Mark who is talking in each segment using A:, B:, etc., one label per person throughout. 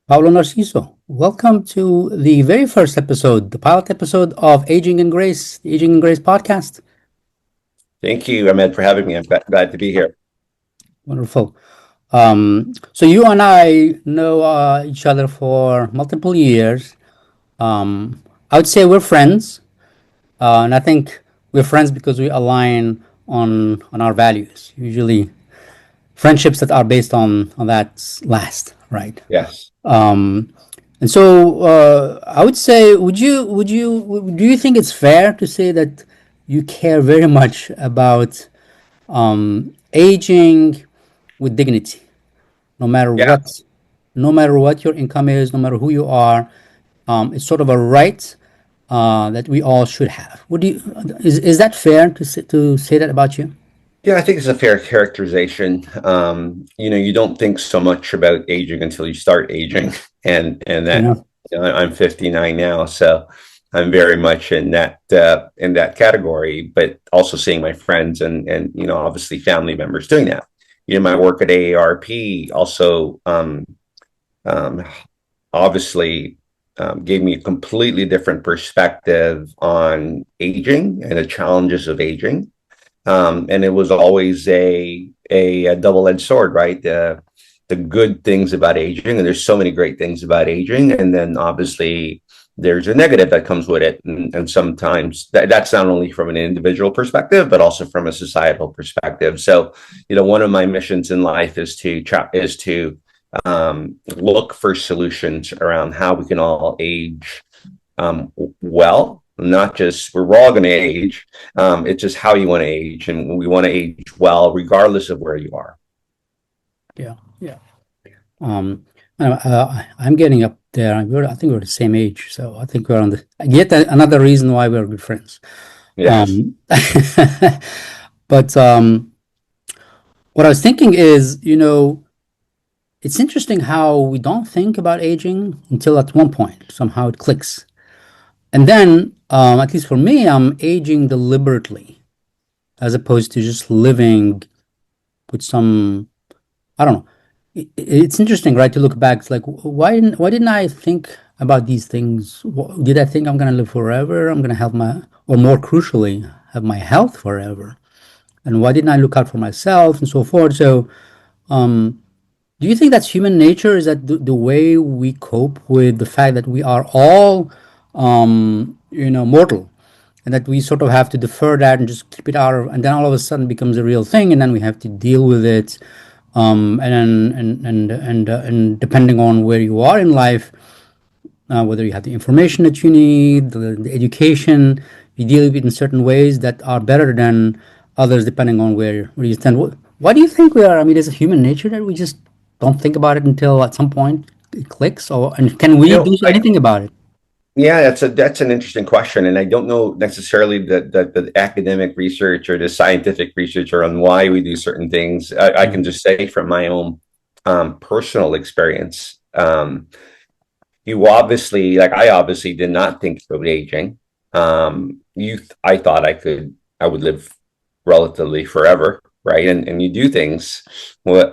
A: Paolo Narciso, welcome to the very first episode, the pilot episode of Aging in Grace, the Aging in Grace podcast.
B: Thank you, Ahmed, for having me. I'm glad to be here.
A: Wonderful. So you and I know each other for multiple years. I would say we're friends, and I think we're friends because we align on our values. Usually, friendships that are based on that last, right?
B: Yes.
A: And so I would say, do you think it's fair to say that you care very much about aging with dignity, no matter
B: Yeah.
A: what, no matter what your income is, no matter who you are, it's sort of a right that we all should have. Would you, is that fair to say that about you?
B: Yeah, I think it's a fair characterization. You don't think so much about aging until you start aging, and
A: You
B: that
A: know,
B: I'm 59 now, so I'm very much in that category. But also seeing my friends and obviously family members doing that. My work at AARP also um, obviously gave me a completely different perspective on aging and the challenges of aging. And it was always a double-edged sword, right? The good things about aging, and there's so many great things about aging, and then obviously there's a negative that comes with it, and sometimes that's not only from an individual perspective, but also from a societal perspective. So, one of my missions in life is to look for solutions around how we can all age well. Not just we're all going to age. It's just how you want to age, and we want to age well, regardless of where you are.
A: yeah, yeah. Um, I'm getting up there. I think we're the same age, so I think we're on the yet another reason why we're good friends.
B: Yes.
A: Um, but what I was thinking is, it's interesting how we don't think about aging until at one point somehow it clicks, and then, at least for me, I'm aging deliberately as opposed to just living with some, I don't know. It's interesting, right, to look back. It's like, why didn't I think about these things? Did I think I'm gonna live forever? I'm gonna have or more crucially, have my health forever? And why didn't I look out for myself and so forth? So, do you think that's human nature? Is that the way we cope with the fact that we are all, mortal, and that we sort of have to defer that and just keep it out of, and then all of a sudden it becomes a real thing, and then we have to deal with it, and then and depending on where you are in life, whether you have the information that you need, the education, you deal with it in certain ways that are better than others, depending on where you stand. Why do you think we are? I mean, is it human nature that we just don't think about it until at some point it clicks, and can we do
B: I
A: anything about it?
B: Yeah, that's an interesting question, and I don't know necessarily the academic research or the scientific research on why we do certain things. I can just say from my own personal experience. I obviously did not think about aging. I thought I would live relatively forever, right? And you do things with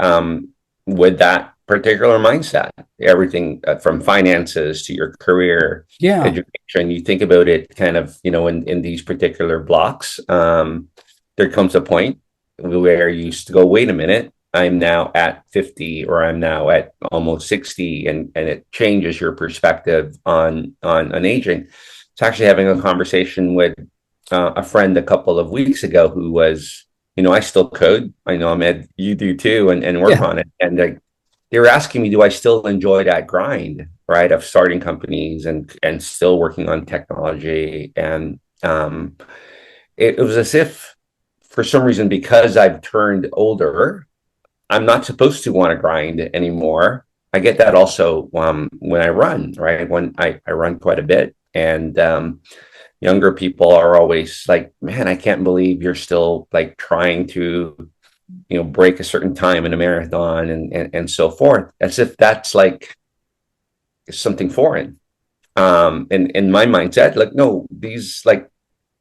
B: that particular mindset. Everything from finances to your career,
A: Yeah,
B: education. You think about it kind of, in these particular blocks. There comes a point where you used to go, wait a minute, I'm now at 50 or I'm now at almost 60, and it changes your perspective on aging. It's actually having a conversation with a friend a couple of weeks ago who was, I still code. I know, Ahmed, you do too, and work
A: yeah,
B: on it. And they were asking me, do I still enjoy that grind, right, of starting companies and still working on technology? And it was as if, for some reason, because I've turned older, I'm not supposed to want to grind anymore. I get that also when I run, right? When I run quite a bit, and younger people are always like, man, I can't believe you're still like trying to, break a certain time in a marathon and so forth, as if that's like something foreign. In my mindset, like, no, these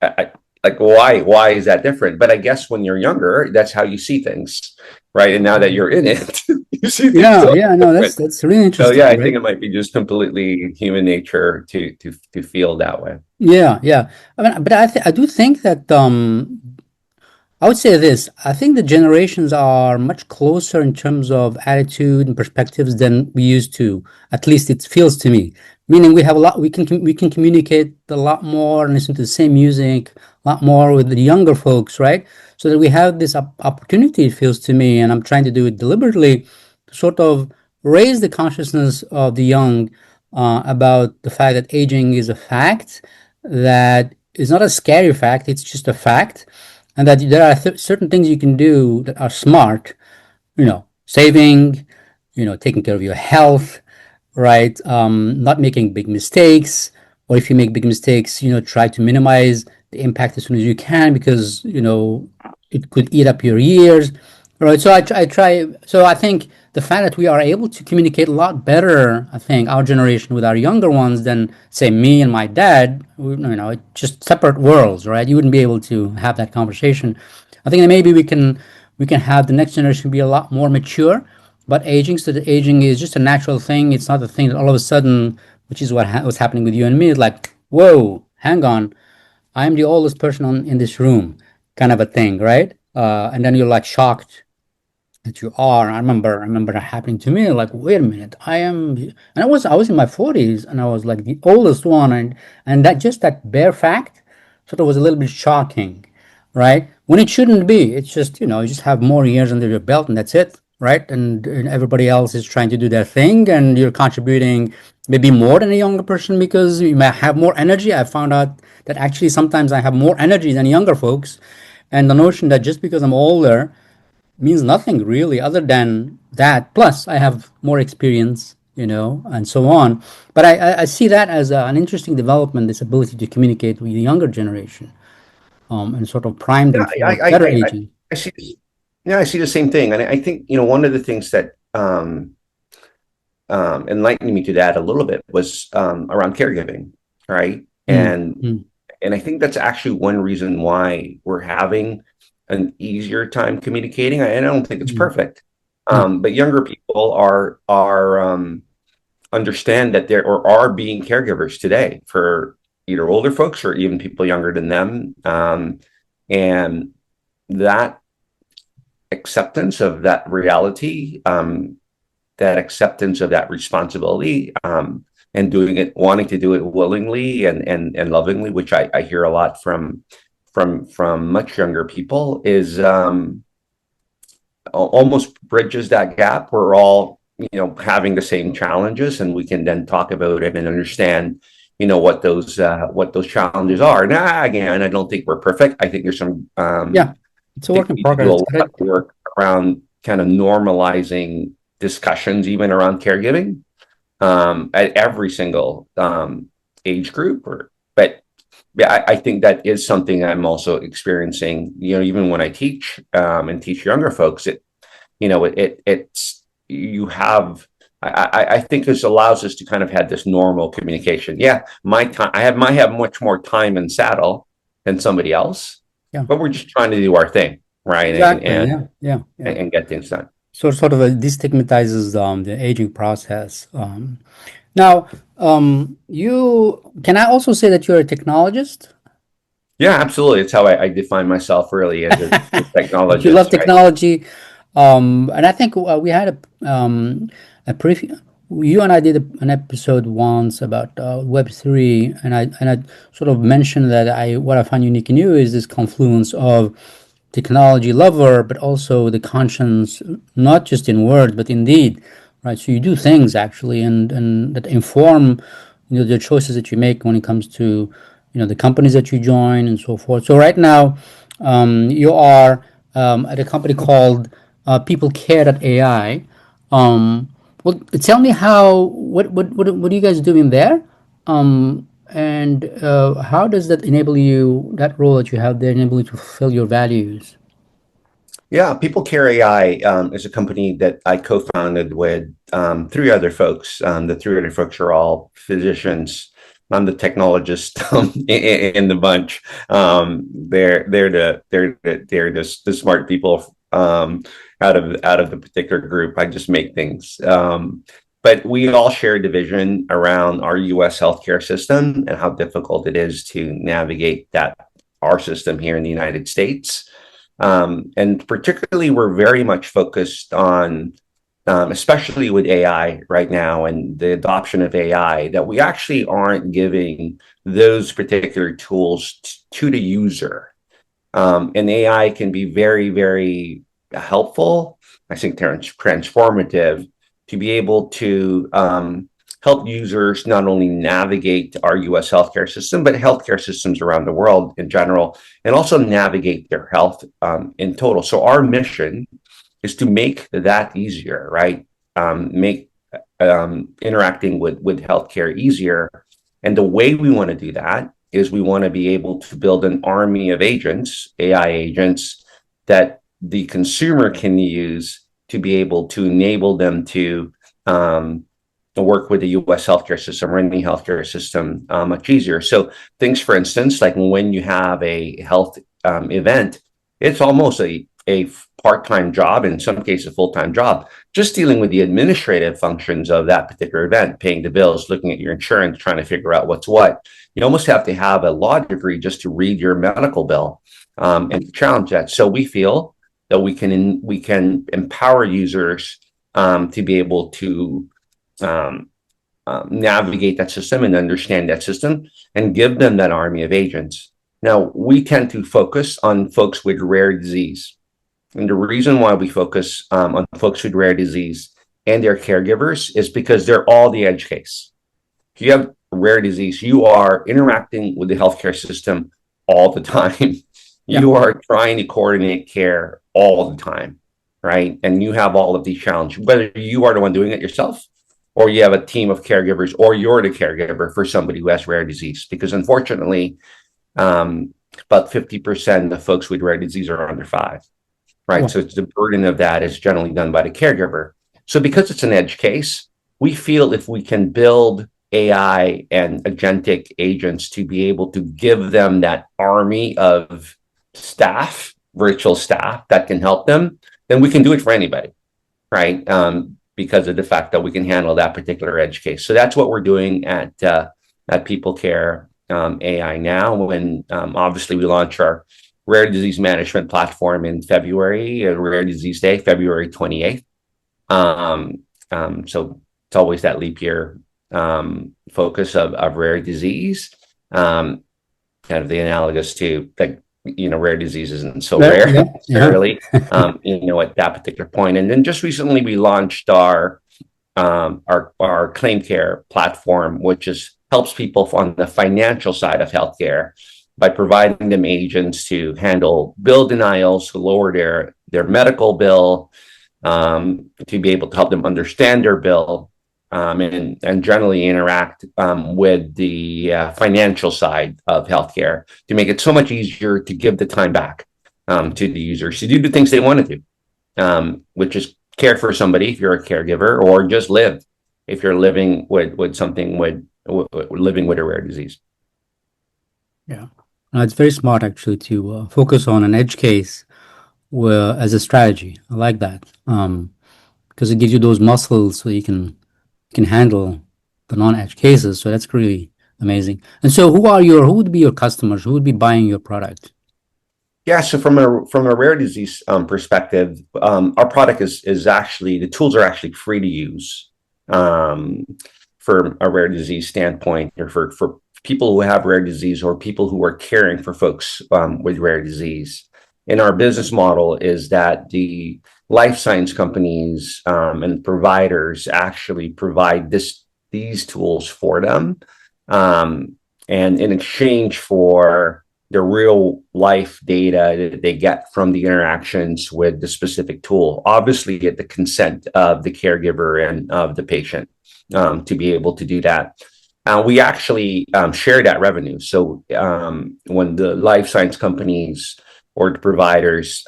B: I, like, why is that different? But I guess when you're younger, that's how you see things, right? And now that you're in it, you see things
A: Yeah,
B: so
A: yeah, no,
B: different.
A: that's really
B: So yeah,
A: interesting,
B: I
A: right?
B: think it might be just completely human nature to feel that way.
A: Yeah, yeah. I mean, but I do think that I would say this. I think the generations are much closer in terms of attitude and perspectives than we used to. At least it feels to me. Meaning we have a lot, we can communicate a lot more and listen to the same music a lot more with the younger folks, right? So that we have this opportunity, it feels to me, and I'm trying to do it deliberately to sort of raise the consciousness of the young about the fact that aging is a fact, that is not a scary fact, it's just a fact, and that there are certain things you can do that are smart, saving, taking care of your health, right? Not making big mistakes, or if you make big mistakes, try to minimize the impact as soon as you can because it could eat up your years, right? So I try. So I think the fact that we are able to communicate a lot better, I think our generation with our younger ones than say me and my dad, it's just separate worlds, right? You wouldn't be able to have that conversation. I think that maybe we can have the next generation be a lot more mature, but aging, so the aging is just a natural thing. It's not a thing that all of a sudden, which is what's happening with you and me. It's like, whoa, hang on, I'm the oldest person in this room, kind of a thing, right? And then you're like shocked that you are. I remember that happening to me. Like, wait a minute, and I was in my 40s, and I was like the oldest one, and that bare fact sort of was a little bit shocking, right? When it shouldn't be. It's just you just have more years under your belt, and that's it, right? And everybody else is trying to do their thing, and you're contributing maybe more than a younger person because you might have more energy. I found out that actually sometimes I have more energy than younger folks, and the notion that just because I'm older means nothing really other than that. Plus, I have more experience, and so on. But I see that as an interesting development, this ability to communicate with the younger generation, and sort of prime
B: Yeah,
A: them for better aging.
B: I see. Yeah, I see the same thing, and I think one of the things that enlightened me to that a little bit was around caregiving, right?
A: Mm,
B: And
A: mm,
B: I think that's actually one reason why we're having an easier time communicating. I don't think it's
A: mm.
B: perfect,
A: Yeah,
B: but younger people are understand that there or are being caregivers today for either older folks or even people younger than them, and that acceptance of that reality, that acceptance of that responsibility, and doing it, wanting to do it willingly and lovingly, which I hear a lot from much younger people, is almost bridges that gap. We're all having the same challenges, and we can then talk about it and understand what those challenges are. Now, again, I don't think we're perfect. I think there's some
A: yeah. It's a
B: I think
A: work in
B: we need to do
A: progress.
B: a lot of work around kind of normalizing discussions, even around caregiving, at every single age group. But yeah, I think that is something I'm also experiencing. Even when I teach and teach younger folks, it's you have. I think this allows us to kind of have this normal communication. Yeah, my time. Might have much more time in saddle than somebody else,
A: Yeah,
B: but we're just trying to do our thing, right?
A: exactly. Yeah, yeah, yeah.
B: And get things done.
A: So sort of destigmatizes the aging process. Now, you can I also say that you're a technologist?
B: Yeah, absolutely. It's how I define myself really as a
A: That you love
B: technologist, right?
A: technology, and I think we had a brief. You and I did an episode once about Web3, and I sort of mentioned that what I find unique in you is this confluence of technology lover, but also the conscience, not just in words, but in deed, right? So you do things actually, and that inform, the choices that you make when it comes to, the companies that you join and so forth. So right now, you are at a company called PeopleCare.ai. Well, tell me what are you guys doing there? And how does that enable you, that role that you have there, enable you to fulfill your values?
B: Yeah, PeopleCare.ai is a company that I co-founded with three other folks. The three other folks are all physicians. I'm the technologist in the bunch. They're the smart people out of the particular group. I just make things. But we all share a division around our U.S. healthcare system and how difficult it is to navigate our system here in the United States. And particularly, we're very much focused on, especially with AI right now and the adoption of AI, that we actually aren't giving those particular tools to the user. And AI can be very, very helpful, I think transformative, to be able to help users not only navigate our US healthcare system, but healthcare systems around the world in general, and also navigate their health in total. So our mission is to make that easier, right? Make interacting with healthcare easier. And the way we want to do that is we want to be able to build an army of agents, AI agents, that the consumer can use to be able to enable them to work with the U.S. healthcare system, run the healthcare system much easier. So things, for instance, like when you have a health event, it's almost a part-time job, in some cases, a full-time job, just dealing with the administrative functions of that particular event, paying the bills, looking at your insurance, trying to figure out what's what. You almost have to have a law degree just to read your medical bill and challenge that. So we feel that we can empower users to be able to navigate that system and understand that system and give them that army of agents. Now, we tend to focus on folks with rare disease. And the reason why we focus on folks with rare disease and their caregivers is because they're all the edge case. If you have rare disease, you are interacting with the healthcare system all the time. You are trying to coordinate care all the time, right? And you have all of these challenges, whether you are the one doing it yourself, or you have a team of caregivers, or you're the caregiver for somebody who has rare disease. Because unfortunately, about 50% of folks with rare disease are under 5, right? Wow. So it's the burden of that is generally done by the caregiver. So because it's an edge case, we feel if we can build AI and agentic agents to be able to give them that army of staff, virtual staff that can help them, then we can do it for anybody, right? Because of the fact that we can handle that particular edge case. So that's what we're doing at PeopleCare.ai now. When obviously we launch our rare disease management platform in February, Rare Disease Day, February 28th. So it's always that leap year focus of rare disease, kind of the analogous to, like, rare disease isn't so rare necessarily, at that particular point. And then just recently we launched our claim care platform, which helps people on the financial side of healthcare by providing them agents to handle bill denials, to lower their medical bill, to be able to help them understand their bill, and generally interact with the financial side of healthcare to make it so much easier to give the time back to the users to do the things they want to do, which is care for somebody if you're a caregiver, or just live if you're living with something living with a rare disease.
A: Yeah, it's very smart actually to focus on an edge case as a strategy. I like that because it gives you those muscles so you can handle the non-edge cases. So that's really amazing. And so who would be your customers? Who would be buying your product?
B: Yeah, so from a rare disease perspective, our product is actually, the tools are actually free to use for a rare disease standpoint, or for people who have rare disease or people who are caring for folks with rare disease. And our business model is that the life science companies and providers actually provide these tools for them, and in exchange for the real life data that they get from the interactions with the specific tool, obviously get the consent of the caregiver and of the patient to be able to do that. We actually share that revenue. So when the life science companies or the providers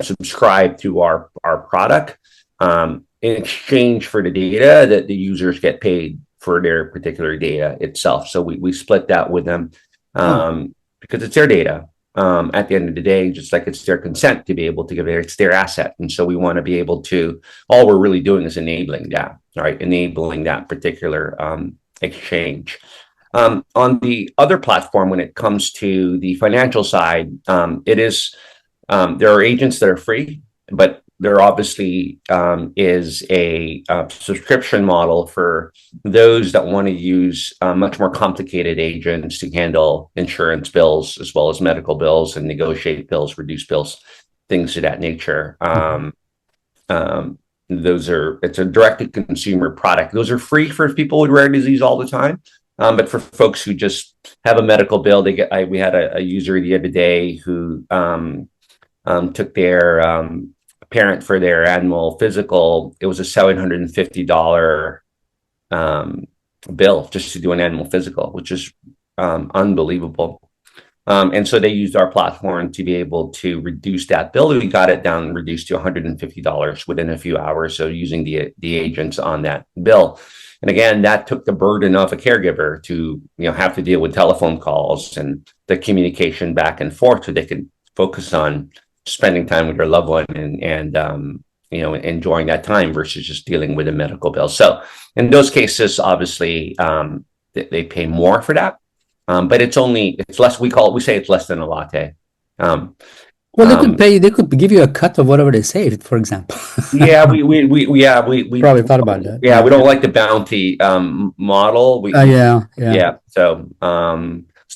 B: subscribe to our product, in exchange for the data, that the users get paid for their particular data itself. So we split that with them because it's their data. at the end of the day, just like it's their consent to be able to give it, it's their asset. And so we want to be able to, all we're really doing is enabling that, right? Enabling that particular exchange. On the other platform, when it comes to the financial side, it is, there are agents that are free, but there obviously is a subscription model for those that want to use much more complicated agents to handle insurance bills as well as medical bills and negotiate bills, reduce bills, things of that nature. Those are, it's a direct-to-consumer product. Those are free for people with rare disease all the time. But for folks who just have a medical bill, they get. We had a user the other day who took their parent for their annual physical. It was a $750 bill just to do an annual physical, which is unbelievable. And so they used our platform to be able to reduce that bill. We got it down, reduced to $150 within a few hours. So using the agents on that bill. And again, that took the burden off a caregiver to, have to deal with telephone calls and the communication back and forth, so they could focus on spending time with their loved one and enjoying that time versus just dealing with a medical bill. So in those cases, obviously, they pay more for that. But it's less, we say it's less than a latte.
A: Well, they could give you a cut of whatever they saved, for example.
B: Yeah, we
A: Probably thought about that.
B: Yeah, we don't like the bounty model.
A: Yeah.
B: So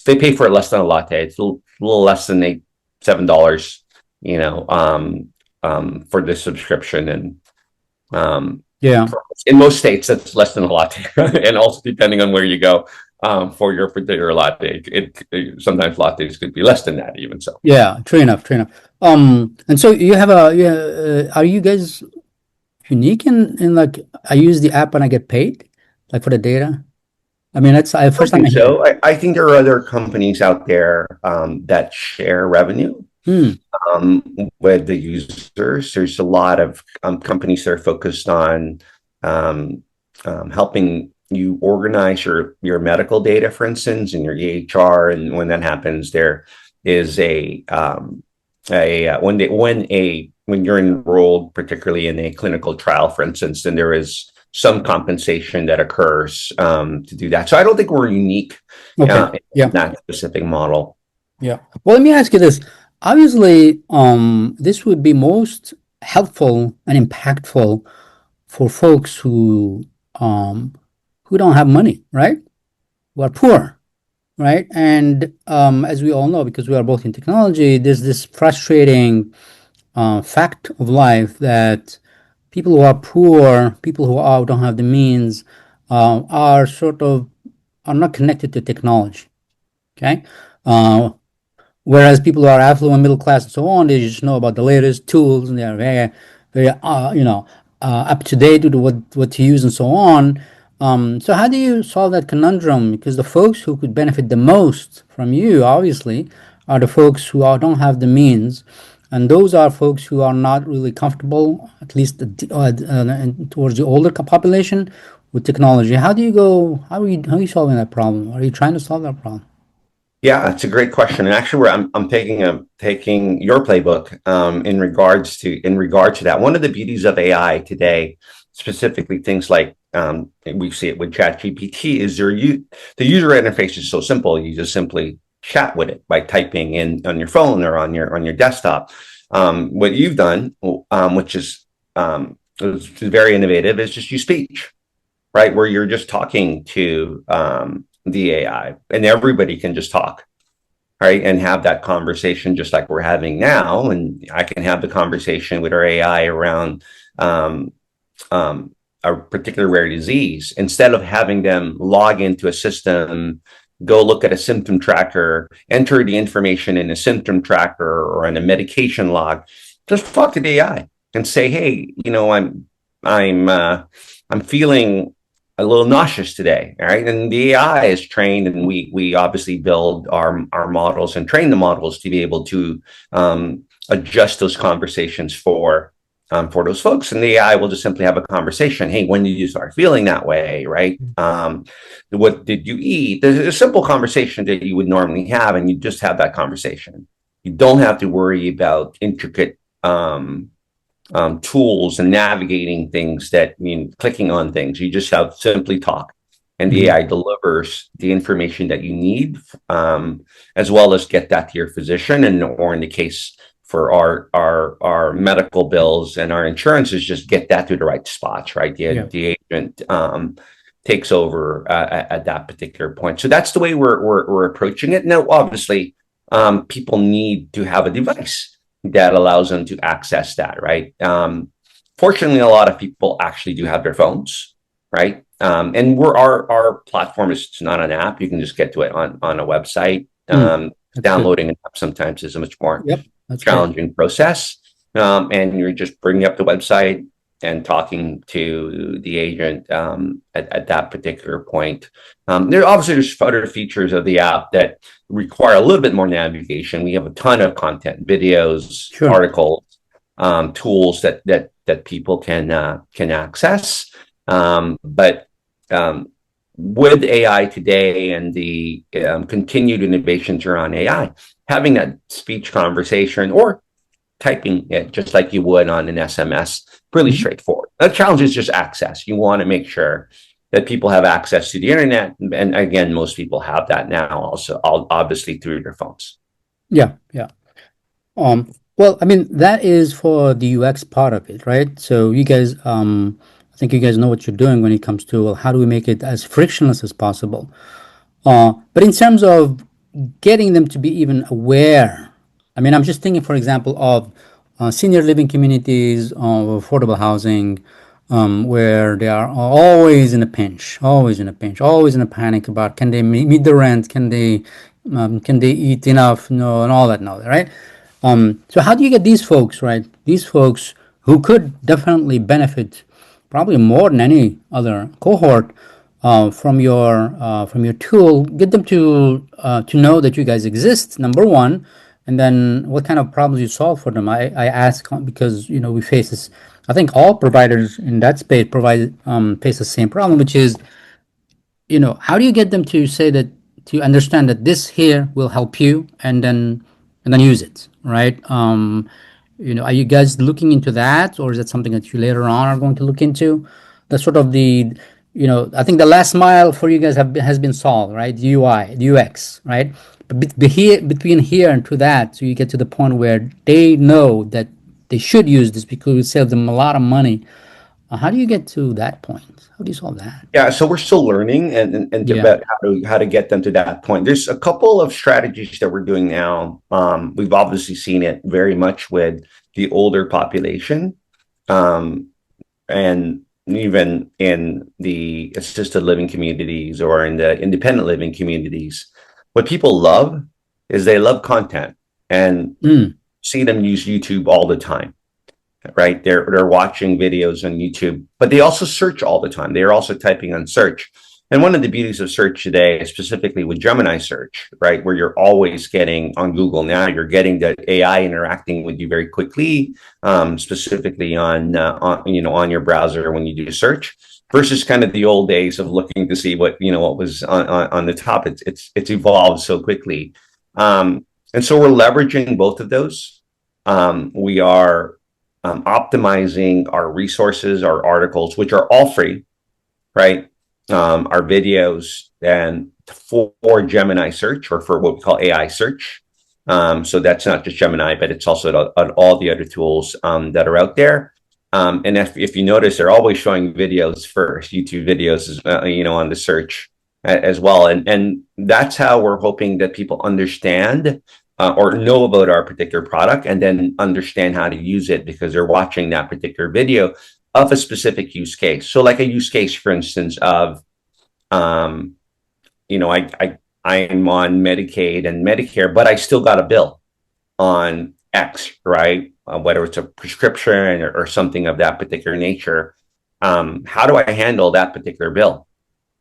B: they pay for it less than a latte. It's a little less than $7, for the subscription. And in most states, that's less than a latte. And also depending on where you go, for your particular latte, sometimes lattes could be less than that even. So
A: yeah, true enough. And so you have are you guys unique in like, I use the app and I get paid like for the data? I mean, that's first time I hear
B: so. I think there are other companies out there that share revenue with the users. There's a lot of companies that are focused on helping you organize your medical data, for instance, in your EHR. And when that happens, there is when you're enrolled, particularly in a clinical trial, for instance, then there is some compensation that occurs to do that. So I don't think we're unique in that specific model.
A: Yeah. Well, let me ask you this. Obviously, this would be most helpful and impactful for folks who don't have money, right? Who are poor, right? And as we all know, because we are both in technology, there's this frustrating fact of life that people who are poor, people who don't have the means, are not connected to technology. Okay. Whereas people who are affluent, middle class, and so on, they just know about the latest tools and they're very, very, up to date with what to use and so on. So how do you solve that conundrum? Because the folks who could benefit the most from you, obviously, are the folks who don't have the means, and those are folks who are not really comfortable, at least towards the older population, with technology. How are you solving that problem? Are you trying to solve that problem?
B: Yeah, it's a great question, and actually, I'm taking your playbook in regards to that. One of the beauties of AI today, specifically things like we see it with ChatGPT, is the user interface is so simple. You just simply chat with it by typing in on your phone or on your desktop. What you've done, which is very innovative, is just use speech, right? Where you're just talking to the AI, and everybody can just talk, right? And have that conversation just like we're having now. And I can have the conversation with our AI around a particular rare disease, instead of having them log into a system, go look at a symptom tracker, enter the information in a symptom tracker or in a medication log. Just talk to the AI and say, hey, I'm feeling a little nauseous today. All right. And the AI is trained, and we obviously build our models and train the models to be able to adjust those conversations for those folks. And the AI will just simply have a conversation. Hey, when did you start feeling that way? Right. What did you eat? There's a simple conversation that you would normally have, and you just have that conversation. You don't have to worry about intricate tools and navigating things that mean clicking on things. You just have simply talk, and the
A: Mhm.
B: AI delivers the information that you need, as well as get that to your physician, and or in the case for our medical bills and our insurances, just get that to the right spots, right?
A: Yeah.
B: The agent takes over at that particular point. So that's the way we're approaching it. Now, obviously, people need to have a device that allows them to access that, right? Fortunately, a lot of people actually do have their phones, right? And our platform is not an app. You can just get to it on a website.
A: Mm. That's good.
B: Downloading an app sometimes is a much more
A: Yep. That's great.
B: challenging process. And you're just bringing up the website and talking to the agent at that particular point. There's other features of the app that require a little bit more navigation. We have a ton of content, videos,
A: Sure.
B: articles, tools that people can access. But with AI today and the continued innovations around AI, having that speech conversation or typing it just like you would on an SMS, really
A: Mhm.
B: straightforward. The challenge is just access. You want to make sure that people have access to the internet. And again, most people have that now, also, obviously through their phones.
A: Yeah. Yeah. Well, I mean, that is for the UX part of it, right? So you guys, I think you guys know what you're doing when it comes to, well, how do we make it as frictionless as possible? But in terms of getting them to be even aware, I mean, I'm just thinking, for example, of senior living communities, of affordable housing, where they are always in a pinch, always in a pinch, always in a panic about can they meet the rent, can they eat enough, no, and all that, no, right? So how do you get these folks, right? These folks who could definitely benefit, probably more than any other cohort, from your tool. Get them to know that you guys exist. Number one, and then what kind of problems you solve for them. I ask because we face this. I think all providers in that space provide face the same problem, which is how do you get them to say that, to understand that this here will help you, and then use it, right? Are you guys looking into that, or is that something that you later on are going to look into? That's sort of I think the last mile for you guys has been solved, right? The UI, the UX, right? But between here and to that, so you get to the point where they know that they should use this because it saves them a lot of money. How do you get to that point? How do you solve that?
B: Yeah, so we're still learning and
A: Yeah.
B: about how to get them to that point. There's a couple of strategies that we're doing now. We've obviously seen it very much with the older population, um, and even in the assisted living communities or in the independent living communities. What people love is they love content and
A: Mm.
B: see them use YouTube all the time, right? They're watching videos on YouTube, but they also search all the time. They're also typing on search. And one of the beauties of search today, specifically with Gemini search, right, where you're always getting on Google now, you're getting the AI interacting with you very quickly, specifically on your browser when you do search, versus kind of the old days of looking to see what was on the top. It's evolved so quickly, and so we're leveraging both of those. We are optimizing our resources, our articles, which are all free, right? Our videos and for Gemini search, or for what we call AI search. So that's not just Gemini, but it's also on all the other tools that are out there. And if you notice, they're always showing videos first, YouTube videos, on the search as well. And that's how we're hoping that people understand or know about our particular product, and then understand how to use it because they're watching that particular video of a specific use case. So like a use case, for instance, of, um, I'm on Medicaid and Medicare, but I still got a bill on X, right? Whether it's a prescription or something of that particular nature. How do I handle that particular bill?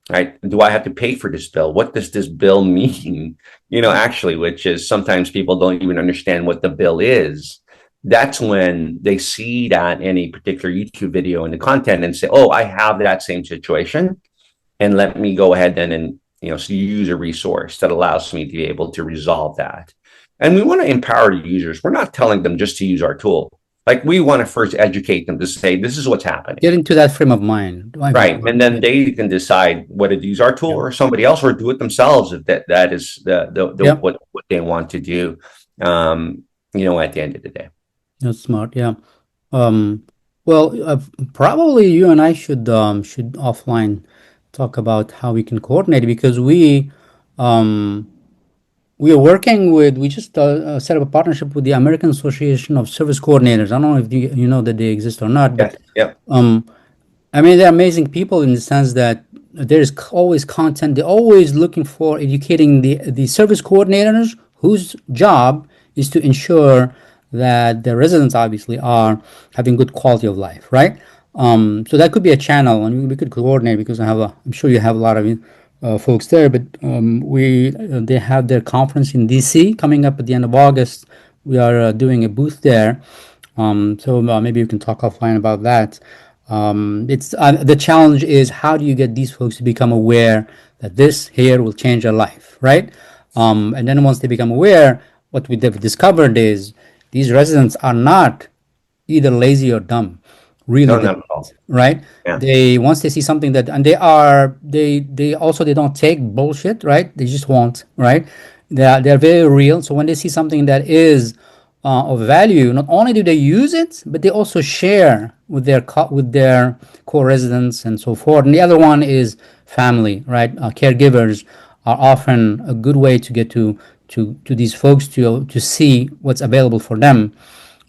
B: Right? Do I have to pay for this bill? What does this bill mean? Actually, which is sometimes people don't even understand what the bill is. That's when they see that any particular YouTube video in the content and say, oh, I have that same situation. And let me go ahead and use a resource that allows me to be able to resolve that. And we want to empower the users. We're not telling them just to use our tool. Like, we want to first educate them to say, this is what's happening.
A: Get into that frame of mind.
B: Right. And then they can decide whether to use our tool
A: Yeah.
B: or somebody else, or do it themselves if that is
A: Yep.
B: what they want to do, at the end of the day.
A: That's smart. Yeah. Um, well, probably you and I should offline talk about how we can coordinate because um, we are working with, we just set up a partnership with the American Association of Service Coordinators. I don't know if you know that they exist or not, but
B: Yes. Yep.
A: um, I mean, they're amazing people in the sense that there's always content. They're always looking for educating the service coordinators whose job is to ensure that the residents obviously are having good quality of life, right? So that could be a channel, and we could coordinate because I'm sure you have a lot of folks there. But they have their conference in DC coming up at the end of August. We are doing a booth there, so maybe you can talk offline about that. It's The challenge is how do you get these folks to become aware that this here will change their life, right? And then once they become aware, what we've discovered is these residents are not either lazy or dumb. Really,
B: No,
A: they
B: not at
A: don't,
B: all.
A: right?
B: Yeah.
A: They once they see something that, and they also they don't take bullshit, right? They just won't, right? They're very real. So when they see something that is of value, not only do they use it, but they also share with with their co-residents and so forth. And the other one is family, right? Caregivers are often a good way to get to these folks to see what's available for them.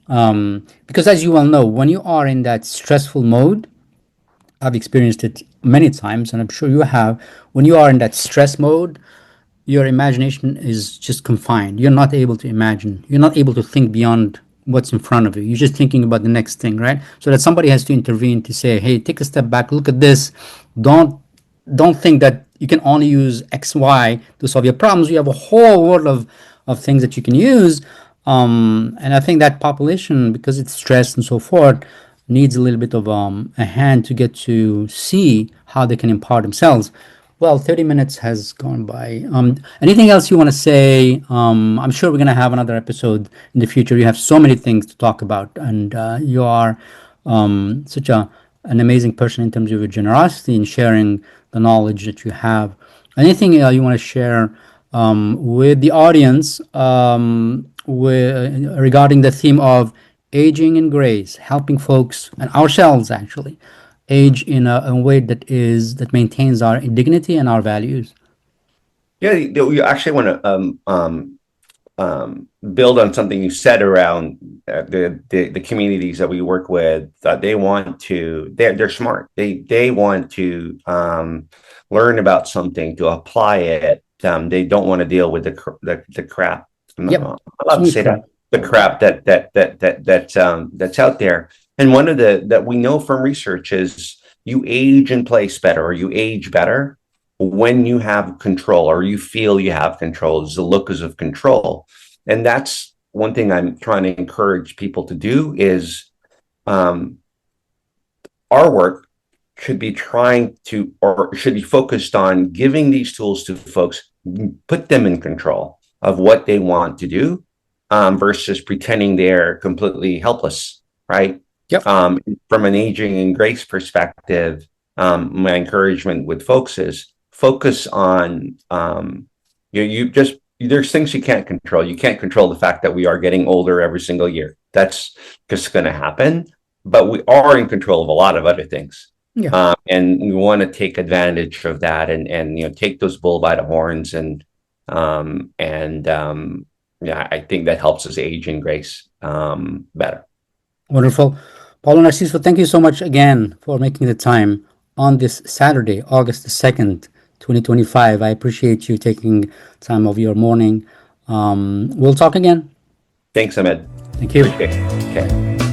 A: Because as you well know, when you are in that stressful mode, I've experienced it many times, and I'm sure you have. When you are in that stress mode, your imagination is just confined. You're not able to imagine. You're not able to think beyond what's in front of you. You're just thinking about the next thing, right? So that somebody has to intervene to say, "Hey, take a step back. Look at this. Don't don't think that you can only use X, Y to solve your problems. You have a whole world of things that you can use." And I think that population, because it's stressed and so forth, needs a little bit of a hand to get to see how they can empower themselves. Well, 30 minutes has gone by. Anything else you want to say? I'm sure we're going to have another episode in the future. You have so many things to talk about, and you are such an amazing person in terms of your generosity in sharing the knowledge that you have. Anything you want to share with the audience regarding the theme of aging in grace, helping folks and ourselves actually age in a way that maintains our dignity and our values.
B: Yeah, you actually want to build on something you said around the communities that we work with. That they're smart. They want to learn about something, to apply it. They don't want to deal with the crap. I'm
A: Yep.
B: not allowed
A: So
B: to
A: much
B: say that.
A: crap.
B: The crap that's out there. And one of that we know from research is you age in place better, or you age better when you have control, or you feel you have control. It's the locus of control. And that's one thing I'm trying to encourage people to do is um, our work should be should be focused on giving these tools to folks, put them in control of what they want to do, versus pretending they're completely helpless, right?
A: Yep.
B: From an aging in grace perspective, my encouragement with folks is focus on you just there's things you can't control. You can't control the fact that we are getting older every single year. That's just going to happen. But we are in control of a lot of other things,
A: Yeah.
B: and we want to take advantage of that, and take those bull by the horns, yeah, I think that helps us age in grace better.
A: Wonderful. Paolo Narciso, thank you so much again for making the time on this Saturday, August the 2nd, 2025. I appreciate you taking time of your morning. We'll talk again.
B: Thanks, Ahmed.
A: Thank you.
B: Appreciate it. Okay.